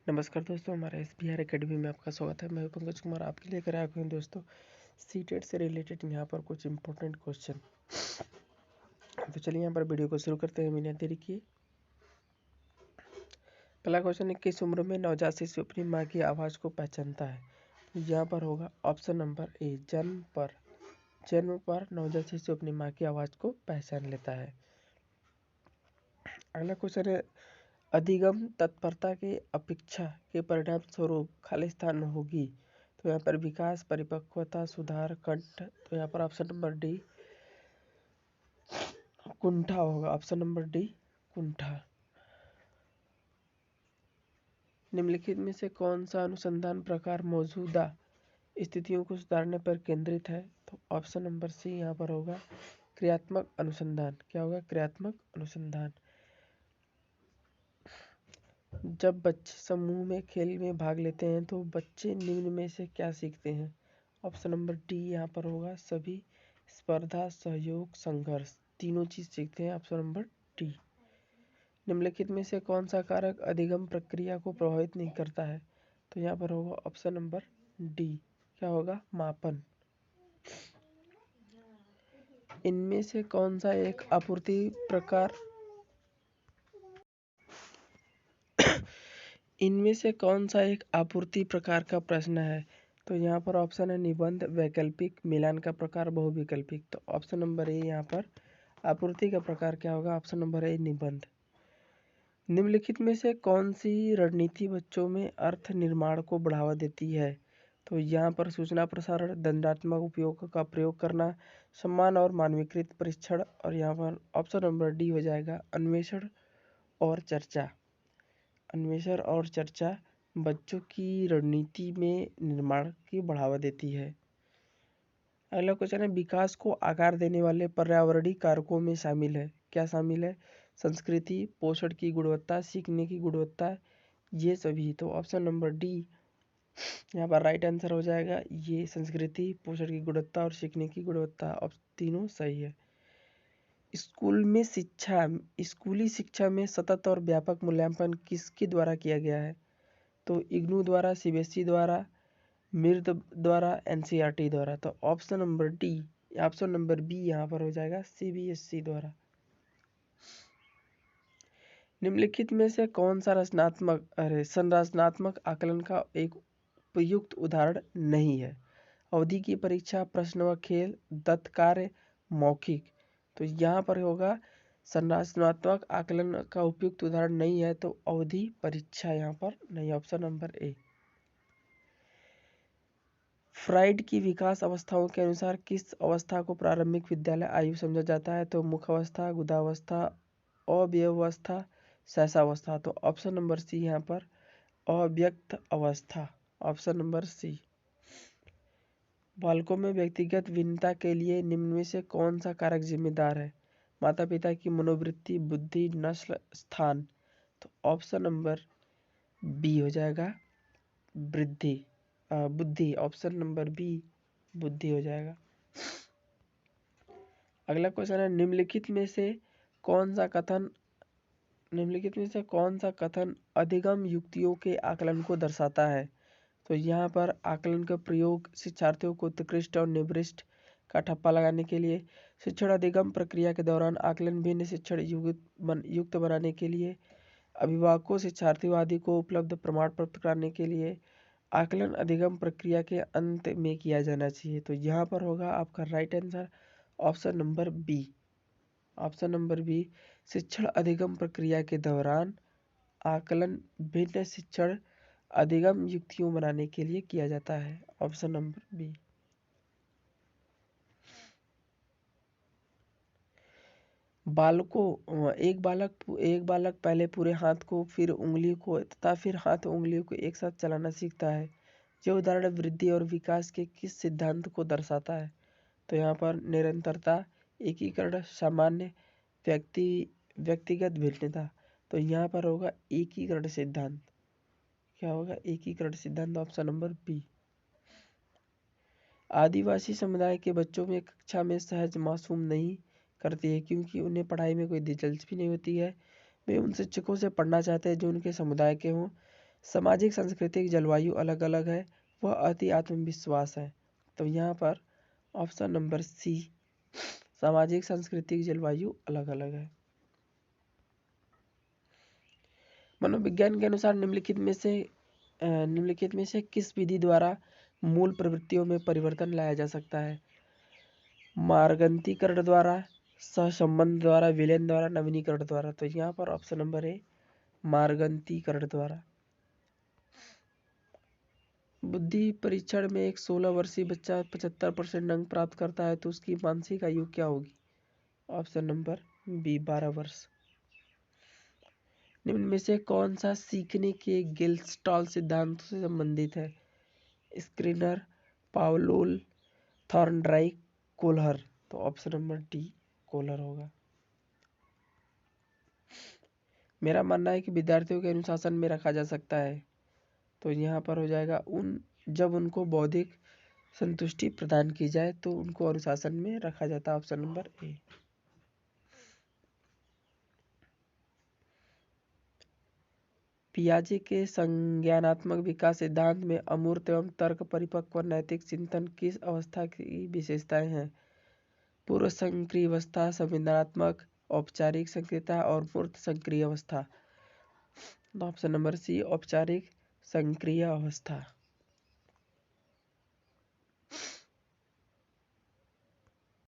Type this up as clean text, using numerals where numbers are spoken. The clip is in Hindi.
नमस्कार दोस्तों, हमारे SBR एकेडमी में आपका स्वागत है। मैं पंकज कुमार आपके लिए लेकर आया हूँ दोस्तों सीटेट से रिलेटेड यहाँ पर कुछ इम्पोर्टेंट क्वेश्चन। तो चलिए यहाँ पर वीडियो को शुरू करते हैं बिना देरी किए। पहला क्वेश्चन है, किस उम्र में नवजात शिशु अपनी माँ की आवाज़ को पहचानता है? तो यहाँ पर होगा ऑप्शन नंबर ए, जन्म पर नवजात शिशु अपनी माँ की आवाज़ को पहचान लेता है। अगला क्वेश्चन है, अधिगम तत्परता के अपेक्षा के परिणाम स्वरूप खाली स्थान होगी। तो यहाँ पर विकास, परिपक्वता, सुधार, कंठ। तो यहाँ पर ऑप्शन नंबर डी कुंठा होगा। ऑप्शन नंबर डी कुंठा। निम्नलिखित में से कौन सा अनुसंधान प्रकार मौजूदा स्थितियों को सुधारने पर केंद्रित है? तो ऑप्शन नंबर सी यहाँ पर होगा क्रियात्मक अनुसंधान। क्या होगा? क्रियात्मक अनुसंधान। जब बच्चे समूह में खेल में भाग लेते हैं तो बच्चे निम्न में से क्या सीखते हैं? ऑप्शन नंबर डी यहाँ पर होगा सभी स्पर्धा, सहयोग, संघर्ष, तीनों चीज सीखते हैं। Option number D. निम्नलिखित में से कौन सा कारक अधिगम प्रक्रिया को प्रभावित नहीं करता है? तो यहाँ पर होगा ऑप्शन नंबर डी। क्या होगा? मापन। इनमें से कौन सा एक आपूर्ति प्रकार इनमें से कौन सा एक आपूर्ति प्रकार का प्रश्न है? तो यहाँ पर ऑप्शन है निबंध, वैकल्पिक, मिलान का प्रकार, बहुविकल्पिक। तो ऑप्शन नंबर ए यहाँ पर आपूर्ति का प्रकार क्या होगा? ऑप्शन नंबर ए निबंध। निम्नलिखित में से कौन सी रणनीति बच्चों में अर्थ निर्माण को बढ़ावा देती है? तो यहाँ पर सूचना प्रसारण, दंडात्मक उपयोग का प्रयोग करना, सम्मान और मानवीकृत परीक्षण। और यहाँ पर ऑप्शन नंबर डी हो जाएगा अन्वेषण और चर्चा। अन्वेषण और चर्चा बच्चों की रणनीति में निर्माण की बढ़ावा देती है। अगला क्वेश्चन है, विकास को आकार देने वाले पर्यावरणीय कारकों में शामिल है। क्या शामिल है? संस्कृति, पोषण की गुणवत्ता, सीखने की गुणवत्ता, ये सभी। तो ऑप्शन नंबर डी यहाँ पर राइट आंसर हो जाएगा। ये संस्कृति, पोषण की गुणवत्ता और सीखने की गुणवत्ता, अब तीनों सही है। स्कूली शिक्षा में सतत और व्यापक मूल्यांकन किसके द्वारा किया गया है? तो इग्नू द्वारा, सीबीएसई द्वारा, मिर्द द्वारा, एनसीईआरटी द्वारा। तो option number D, option number B यहाँ पर हो जाएगा सीबीएसई द्वारा। निम्नलिखित में से कौन सा संरचनात्मक आकलन का एक उपयुक्त उदाहरण नहीं है? अवधि की परीक्षा, प्रश्न व खेल, दत्त कार्य, मौखिक। तो यहाँ पर होगा संरचनात्मक आकलन का उपयुक्त उदाहरण नहीं है, तो अवधि परीक्षा यहाँ पर नहीं। Option number A. फ्राइड की विकास अवस्थाओं के अनुसार किस अवस्था को प्रारंभिक विद्यालय आयु समझा जाता है? तो मुख अवस्था, गुदावस्था, अव्यवस्था, शैशवावस्था। तो ऑप्शन नंबर सी यहाँ पर अव्यक्त अवस्था। Option number C. बालकों में व्यक्तिगत भिन्नता के लिए निम्न में से कौन सा कारक जिम्मेदार है? माता पिता की मनोवृत्ति, बुद्धि, नस्ल, स्थान। तो ऑप्शन नंबर बी हो जाएगा बुद्धि। ऑप्शन नंबर बी बुद्धि हो जाएगा। अगला क्वेश्चन है, निम्नलिखित में से कौन सा कथन अधिगम युक्तियों के आकलन को दर्शाता है? तो यहाँ पर आकलन का प्रयोग शिक्षार्थियों को उत्कृष्ट और निकृष्ट का ठप्पा लगाने के लिए, शिक्षण अधिगम प्रक्रिया के दौरान आकलन भिन्न शिक्षण युक्त बनाने के लिए, अभिभावकों, शिक्षार्थियों आदि को उपलब्ध प्रमाण प्राप्त कराने के लिए, आकलन अधिगम प्रक्रिया के अंत में किया जाना चाहिए। तो यहाँ पर होगा आपका right answer option number B. Option number B, शिक्षण अधिगम प्रक्रिया के दौरान आकलन भिन्न शिक्षण अधिगम युक्तियों बनाने के लिए किया जाता है। Option number B. एक बालक पहले पूरे हाथ को, फिर उंगली को तथा फिर हाथ उंगलियों को एक साथ चलाना सीखता है। यह उदाहरण वृद्धि और विकास के किस सिद्धांत को दर्शाता है? तो यहाँ पर निरंतरता, एकीकरण, सामान्य, व्यक्तिगत भिन्नता। तो यहाँ पर होगा एकीकरण सिद्धांत। क्या होगा? एकीकरण सिद्धांत। Option number B. आदिवासी समुदाय के बच्चों में कक्षा में सहज मासूम नहीं करती है, क्योंकि उन्हें पढ़ाई में कोई दिलचस्पी नहीं होती है। वे उन शिक्षकों से पढ़ना चाहते हैं जो उनके समुदाय के हों। सामाजिक सांस्कृतिक जलवायु अलग अलग है, वह अति आत्मविश्वास है। तो यहाँ पर ऑप्शन नंबर सी, सामाजिक सांस्कृतिक जलवायु अलग अलग है। मनोविज्ञान के अनुसार निम्नलिखित में से किस विधि द्वारा मूल प्रवृत्तियों में परिवर्तन लाया जा सकता है? मार्गंतीकरण द्वारा, सहसंबंध द्वारा, विलयन द्वारा, नवीनीकरण द्वारा। तो यहाँ पर ऑप्शन नंबर ए, मार्गंतीकरण द्वारा। बुद्धि परीक्षण में एक 16 वर्षीय बच्चा 75% अंक प्राप्त करता है तो उसकी मानसिक आयु क्या होगी? ऑप्शन नंबर बी, 12 वर्ष। निम्न में से कौन सा सीखने के गेल्स्टॉल सिद्धांतों से संबंधित है? Screener, Pavlov, Thorndike, Kohler. तो ऑप्शन नंबर डी, कोहलर होगा। मेरा मानना है कि विद्यार्थियों के अनुशासन में रखा जा सकता है, तो यहाँ पर हो जाएगा जब उनको बौद्धिक संतुष्टि प्रदान की जाए तो उनको अनुशासन में रखा जाता है। Option number A. पियाजे के संज्ञानात्मक विकास सिद्धांत में अमूर्त एवं तर्क परिपक्व नैतिक चिंतन किस अवस्था की विशेषताएं हैं? पूर्व सक्रिय अवस्था, संवेदनात्मक, औपचारिक सक्रियता और मूर्त सक्रिय अवस्था। ऑप्शन नंबर सी, औपचारिक सक्रिय अवस्था।